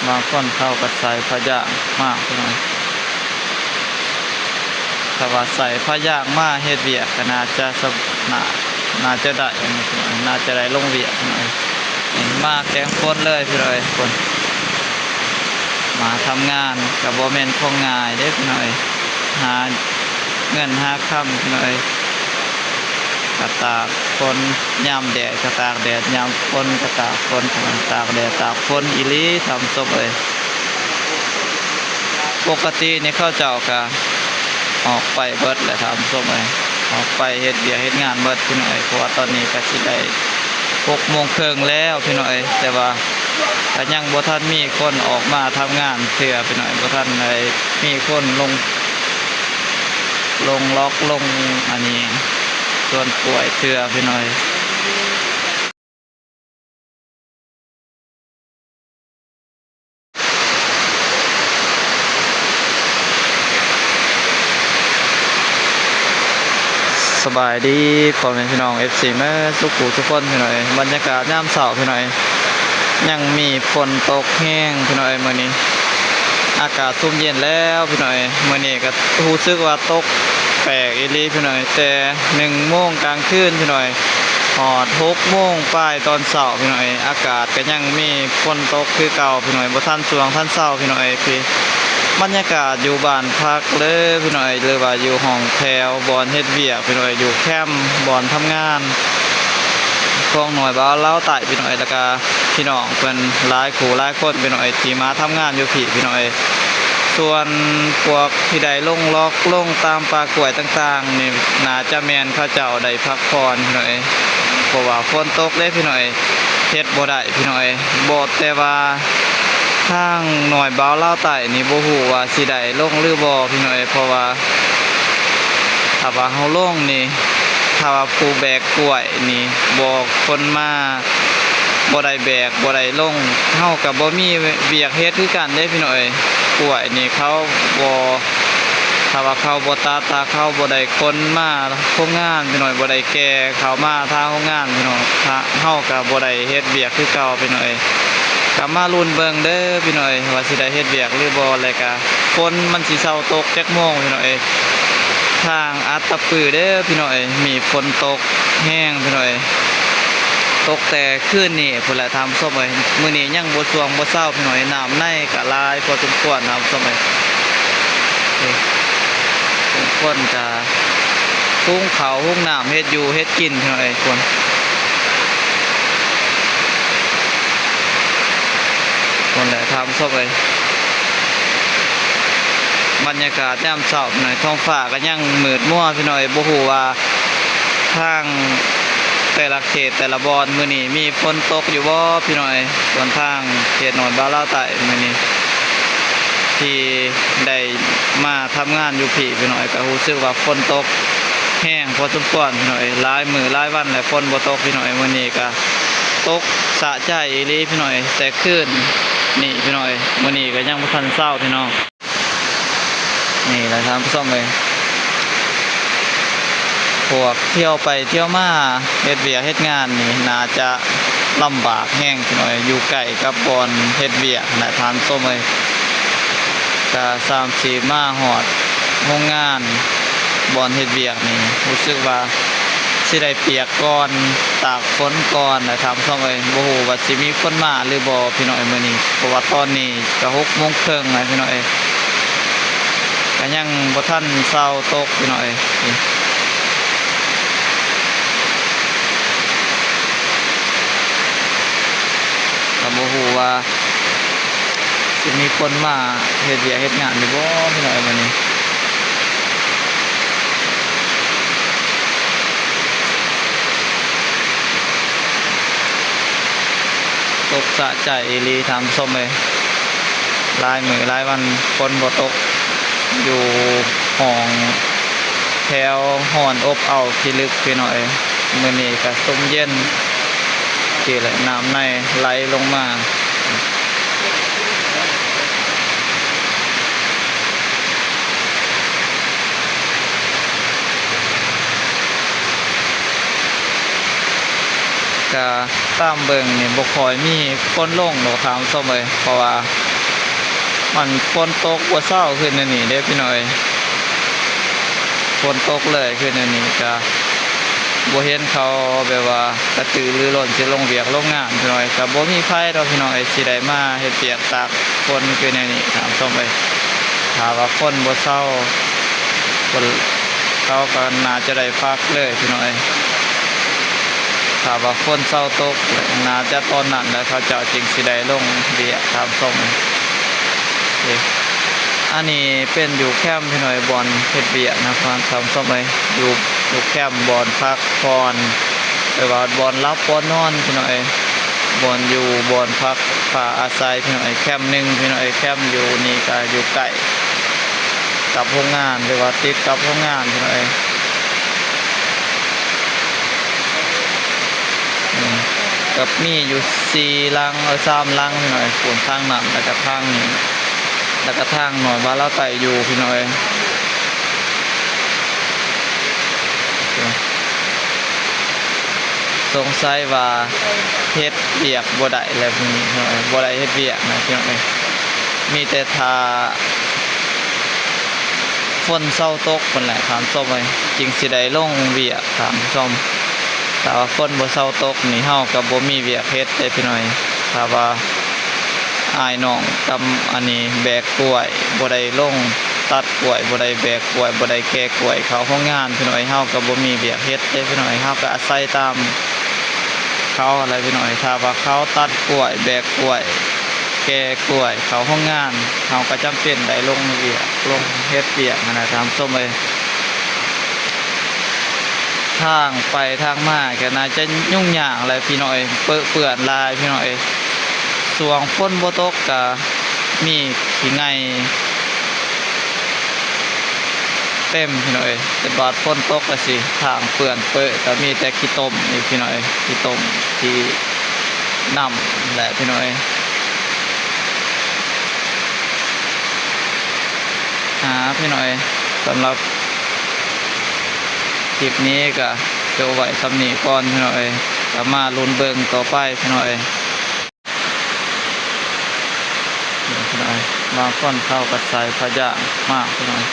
บางคนเข้ากับใส่พะยางมากพี่น้องถ้าว่าใส่พะยางมาเฮ็ดเวียกก็น่าจะน่าจะได้น่าจะได้ลงเวียกหน่อยมาแกงฝนเลยพี่น้อยคนมาทำงานกับบ่แม่นของง่ายเด้พี่น้อยหาเงินหาค่ำพี่น้อยกระตากฝนยามแดดกระตากแดดยามฝนกระตากฝนตากแดดตากฝนอีหลีทำศพเลยปกตินี่เขาเจ้าก็ออกไปเบิดแหละทำศพเลยออกไปเฮ็ดเวียกเฮ็ดงานเบิดพี่น้อยเพราะว่าตอนนี้ก็สิได้6:30แล้วพี่น้อยแต่ว่าก็ยังบ่ทันมีคนออกมาทำงานเทื่อพี่น้อยบ่ทันได้มีคนลงล็อกลงอันนี้ส่วนป่วยเทื่อพี่น้อยสบายดีพ่อแม่พี่น้อง FC แม่ทุกผู้ทุกคนพี่น้อยบรรยากาศยามเช้าพี่น้อยยังมีฝนตกแห้งพี่น้อยมื้อนี้อากาศซุ่มเย็นแล้วพี่น้อยมื้อนี้ก็รู้สึกว่าตกแปลกอีหลีพี่น้อยแต่1 โมงกลางคืนพี่น้อยฮอด6 โมงปลายตอนเช้าพี่น้อยอากาศก็ยังมีฝนตกคือเก่าพี่น้อยบ่ทันช่วงทันเช้าพี่น้อยพี่บรรยากาศอยู่บ้านพักเลยพี่น้อยหรือว่าอยู่ห้องแถวบ่อนเฮ็ดเวียกพี่น้อยอยู่แคมป์บ่อนทำงานของหน่วยบ่าวเล้าไต่พี่น้อยแล้วก็พี่น้องเพิ่นหลายคู่หลายคนพี่น้อยที่มาทำงานอยู่พี่น้อยส่วนพวกที่ได้ลงล็อกลงตามป่ากล้วยต่างๆนี่น่าจะแม่นเขาเจ้าได้พักผ่อนพี่น้อยเพราะว่าฝนตกเด้พี่น้อยเฮ็ดบ่ได้พี่น้อยบ่แต่ว่าทางหน่วยบ่าวเล้าไต่นี่บ่ฮู้ว่าสิได้ลงหรือบ่พี่น้อยเพราะว่าถ้าว่าเฮาลงนี่ถ้าว่าผู้แบกกล้วยนี่บ่คนมาบ่ได้แบกบ่ได้ลงเฮาก็บ่มีเวียกเฮ็ดคือกันเด้พี่น้อยกล้วยนี่เขาบ่ถ้าว่าเขาบ่ตัดเขาบ่ได้คนมาโรงงานพี่น้อยบ่ได้แก่เขามาทางโรงงานพี่น้อยเฮาก็บ่ได้เฮ็ดเวียกคือเก่าพี่น้อยก็มาลุ้นเบิ่งเด้อพี่น้อยว่าสิได้เฮ็ดเวียกหรือบ่แล้วก็ฝนมันสิเซาตกจักโมงพี่น้อยทางอัตตปือเด้อพี่น้อยมีฝนตกแห้งพี่น้อยตกแต่คืนนี้พุ่นแหละทำส้มเลยมื้อนี้ยังบ่ช่วงบ่เช้าพี่น้อยน้ำในก็หลายพอสมควรน้ำส้มเลยคนก็หุงข้าวหุงน้ำเฮ็ดอยู่เฮ็ดกินพี่น้อยคนแหละทำส้มเลยบรรยากาศยามเช้าหน่อยท้องฟ้าก็ยังมืดมัวพี่น้อยบ่ฮู้ว่าทางแต่ละเขตแต่ละบอนมื้อนี้มีฝนตกอยู่บ่พี่น้อยส่วนทางเขตหนองบ่าวลาวใต้มื้อนี้ที่ได้มาทำงานอยู่พี่น้อยก็รู้สึกว่าฝนตกแห้งพอสมควรพี่น้อยหลายมื้อหลายวันแล้วฝนบ่ตกพี่น้อยมื้อนี้ก็ตกสะใจอีหลีพี่น้อยแต่คืนนี่พี่น้อยมื้อนี้ก็ยังบ่ทันเช้าพี่น้องนี่แหละครับผู้ชมเลยพวกเที่ยวไปเที่ยวมาเฮ็ดเวียกเฮ็ดงานนี่น่าจะลำบากแห้งหน่อยอยู่ใกล้กับบ่อนเฮ็ดเวียกนะทานส้มเลยก็3-4มาฮอดโรงงานบ่อนเฮ็ดเวียกนี่รู้สึกว่าสิได้เปียกก่อนตากฝนก่อนนะทำส้มเลยบ่ฮู้ว่าสิมีคนมาหรือบ่พี่น้อยมื้อนี้เพราะว่าตอนนี้ก็6:30แล้วพี่น้อยก็ยังบ่ทันเช้าตกพี่น้อยก็บ่ฮู้ว่าสิมีคนมาเฮ็ดเวียกเฮ็ดงานอยู่บ่พี่น้อยมื้อนี้ตกสะใจอีหลีทำส้มเลยหลายมื้อหลายวันฝนบ่ตกอยู่ห้องแถวห้อนอบอ้าวพิลึกพี่น้อยมื้อนี้ก็ซุ่มเย็นที่แหละน้ำในไหลลงมาก็ตามเบิ่งนี่บ่ค่อยมีคนลงดอกถามส้มเลยเพราะว่า มันฝนตกบ่เศร้าขึ้นอันนี้เด้อพี่น้อยฝนตกเลยขึ้นอันนี้ก็บ่เห็นเขาแบบว่ากระตือรือร้นสิลงเวียกลงงานพี่น้อยก็บ่มีไผดอกพี่น้อยสิได้มาเฮ็ดเวียกตากฝนขึ้นอันนี้ถามส้มไปถ้าว่าฝนบ่เศร้าคนเขาก็น่าจะได้พักเลยพี่น้อยถ้าว่าฝนเศร้าตกน่าจะตอนนั้นแล้วเขาเจ้าจึงสิได้ลงเวียกถามส้มอันนี้เป็นอยู่แคมป์พี่น้อยบอนเฮ็ดเวียกนะครับทำส้มเลยอยู่แคมป์บอนพักผ่อนไปว่าบอนรับบอนนอนพี่น้อยบอนอยู่บอนพักป่าอาศัยพี่น้อยแคมป์หนึ่งพี่น้อยแคมป์อยู่นี่ก็อยู่ใกล้กับโรงงานหรือว่าติดกับโรงงานพี่น้อยกับมีอยู่4 ลัง3 ลังพี่น้อยฝนทางนั้นแล้วก็ทางนี้แล้วก็ทางหน่อยว่าเราไต่อยู่พี่น้อยสงสัยว่าเฮ็ดเวียกบ่ได้แล้วพี่น้อยบ่ได้เฮ็ดเวียกนะพี่น้อยมีแต่ทาฝนเศร้าตกพุ่นแหละถามส้มเลยจริงสิได้ลงเวียกถามส้มแต่ว่าฝนบ่เศร้าตกนี่เฮาก็บ่มีเวียกเฮ็ดเด้พี่น้อยถ้าว่าอายน้องกำอันนี้แบกกล้วยบ่ได้ลงตัดกล้วยบ่ได้แบกกล้วยบ่ได้แก่กล้วยเขาโรงงานพี่น้อยเฮาก็บ่มีเวียกเฮ็ดเด้พี่น้อยเฮาก็อาศัยตามเขาอะไรพี่น้อยถ้าว่าเขาตัดกล้วยแบกกล้วยแก่กล้วยเขาโรงงานเฮาก็จำเป็นได้ลงเวียกลงเฮ็ดเวียกนะถามส้มเลยทางไปทางมาก็น่าจะยุ่งยากอะไรพี่น้อยเปื้อนลายพี่น้อยสวงฝนบ่ตกก็มีขี้ไงเต็มพี่น้อยแต่บาดฝนตกก็สิทางเปื้อนเปื้อก็มีแต่ขี้ตมนี่พี่น้อยขี้ตมที่น้ำแหละพี่น้อยพี่น้อยสำหรับคลิปนี้ก็จะไว้สำนีก่อนพี่น้อยก็มาลุ้นเบิ่งต่อไปพี่น้อยบางคนเข้ากับใส่พะยางมากพี่น้อย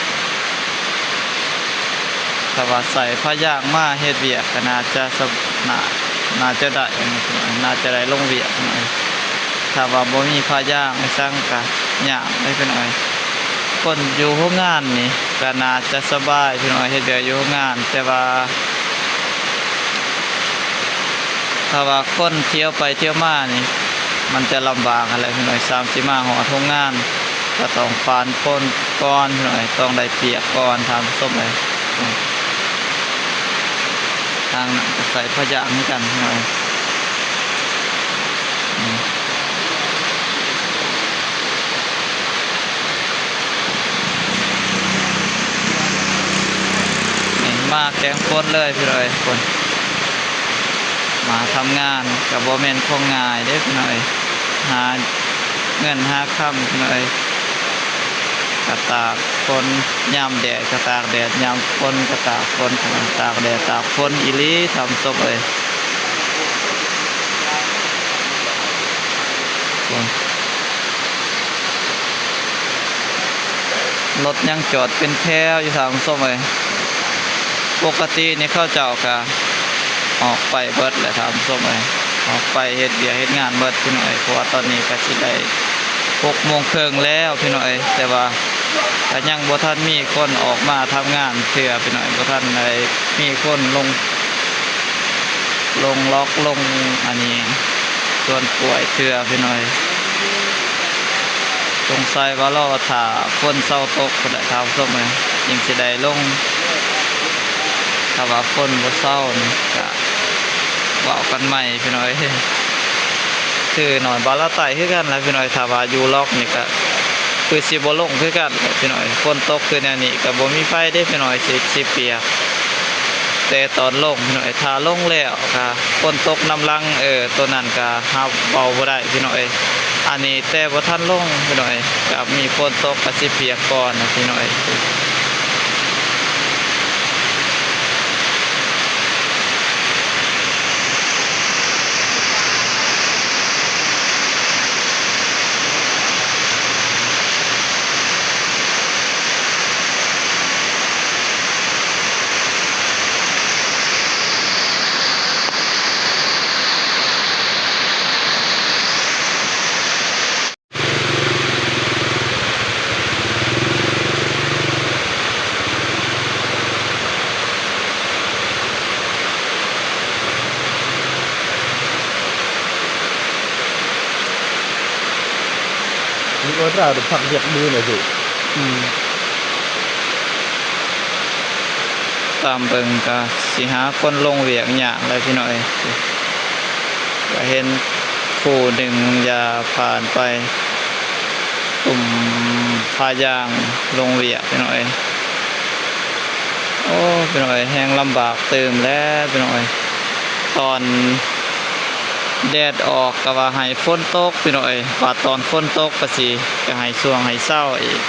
ถ้าว่าใส่พะยางมาเฮ็ดเวียกก็น่าจะน่าจะได้น่าจะได้ลงเวียกหน่อยถ้าว่าบ่มีพะยางไม่สั่งก็ยากได้พี่น้อยคนอยู่โรงงานนี่ก็น่าจะสบายพี่น้อยเฮ็ดเวียกอยู่โรงงานแต่ว่าถ้าว่าคนเที่ยวไปเที่ยวมานี่มันจะลำบากอะไรพี่น้อย30มาหอโรงงานก็ต้องฟานคนก่อนพี่น้อยต้องได้เปียกก่อนทำส้มเลยทางนั้นก็ใส่พะยางเหมือนกันพี่น้อยมาแกงฝนเลยพี่น้อยคนมาทำงานกับบ่แม่นคงง่ายเด้พี่น้อยหาเงินหาค่ำพี่น้อยกระตากฝนยามแดดกระตากแดดยามฝนกระตากฝนตากแดดตากฝนอีหลีทำศพเลยรถยังจอดเป็นแถวอยู่ทางศพเลยปกตินี่เข้าเจ้าก็ออกไปเบิดแหละทำศพเลยออกไปเฮ็ดเบียเฮ็ดงานเบิดพี่น้อยเพราะว่าตอนนี้ก็สิได้6:30แล้วพี่น้อยแต่ว่าก็ยังบ่ทันมีคนออกมาทำงานเทื่อพี่น้อยบ่ทันได้มีคนลงล็อกลงอันนี้ส่วนป่วยเทื่อพี่น้อยสงสัยว่ารอถ้าฝนเศร้าตกก็ได้ทำส้มเลยยังสิได้ลงถ้าว่าฝนบ่เศร้านี่ก็เว้ากันใหม่พี่น้อยคือหน่อยบาลาไตคือกันแล้วพี่น้อยถ้าว่าอยู่ล็อกนี่ก็คือสิบ่ลงคือกันพี่น้อยฝนตกคือแนวนี้ก็บ่มีไฟได้พี่น้อยสิเปียกแต่ตอนลงพี่น้อยถ้าลงแล้วก็ฝนตกน้ำลังตัวนั้นก็หาเบาบ่ได้พี่น้อยอันนี้แต่บ่ทันลงพี่น้อยก็มีฝนตกก็สิเปียกก่อนนะพี่น้อย นี่ก็เราจะพักเรียกมือหน่อยสิ อืมตามเบิ่งก็สิหาคนลงเวียกยากเลยพี่น้อยก็เห็นผู้หนึ่งอย่าผ่านไปตุ่มพายางลงเวียกพี่น้อยโอ้พี่น้อยแห้งลำบากเติมแล้วพี่น้อยตอนแดดออกก็ว่าให้ฝนตกพี่น้อยว่าตอนฝนตกก็สิก็ให้ช่วงให้เช้าอีก